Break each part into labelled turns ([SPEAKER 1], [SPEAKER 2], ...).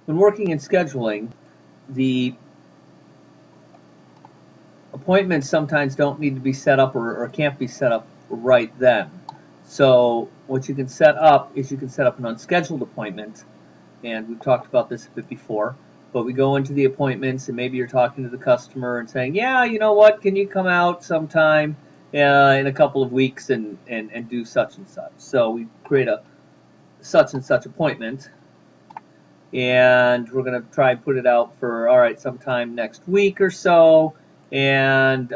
[SPEAKER 1] when working in scheduling, the appointments sometimes don't need to be set up or can't be set up right then. So what you can set up is you can set up an unscheduled appointment, and we've talked about this a bit before, but we go into the appointments and maybe you're talking to the customer and saying, yeah, you know what, can you come out sometime in a couple of weeks and do such and such. So we create a such and such appointment, and we're going to try and put it out for, all right, sometime next week or so, and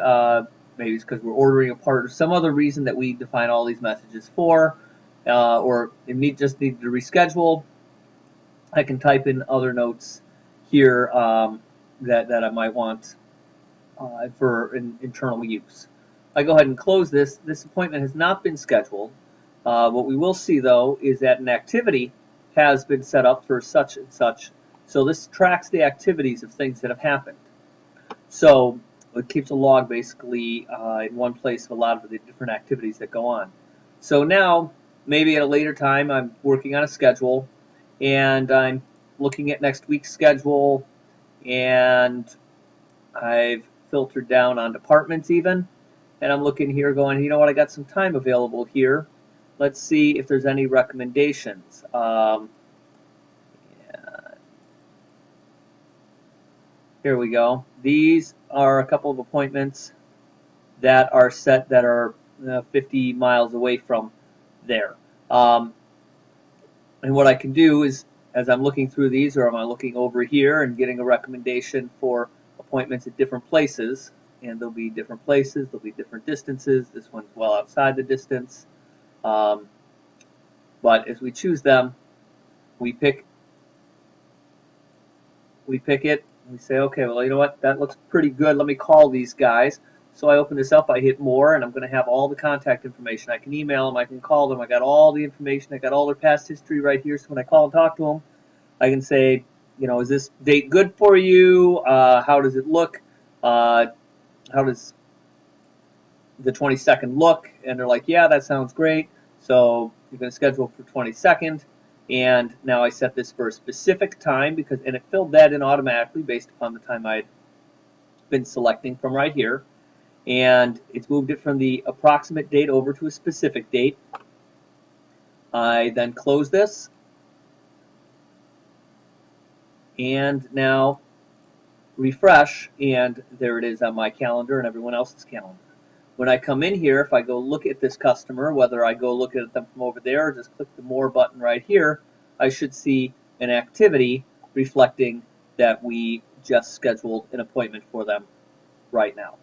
[SPEAKER 1] maybe it's because we're ordering a part or some other reason that we define all these messages for, or it just needed to reschedule. I can type in other notes here that I might want for internal use. I go ahead and close this. This appointment has not been scheduled. What we will see, though, is that an activity has been set up for such and such. So this tracks the activities of things that have happened. So it keeps a log basically in one place of a lot of the different activities that go on. So now, maybe at a later time, I'm working on a schedule, and I'm looking at next week's schedule, and I've filtered down on departments even, and I'm looking here going, you know what, I got some time available here. Let's see if there's any recommendations. Here we go. These are a couple of appointments that are set that are 50 miles away from there. And what I can do is, as I'm looking through these, or am I looking over here and getting a recommendation for appointments at different places, and there'll be different places, there'll be different distances. This one's well outside the distance. But as we choose them, we pick it, and we say, okay, well, you know what, that looks pretty good. Let me call these guys. So I open this up, I hit more, and I'm going to have all the contact information. I can email them, I can call them, I got all the information, I got all their past history right here. So when I call and talk to them, I can say, you know, is this date good for you? How does it look? How does the 22nd look? And they're like, yeah, that sounds great. So you're going to schedule for 22nd. And now I set this for a specific time and it filled that in automatically based upon the time I'd been selecting from right here. And it's moved it from the approximate date over to a specific date. I then close this. And now refresh, and there it is on my calendar and everyone else's calendar. When I come in here, if I go look at this customer, whether I go look at them from over there or just click the More button right here, I should see an activity reflecting that we just scheduled an appointment for them right now.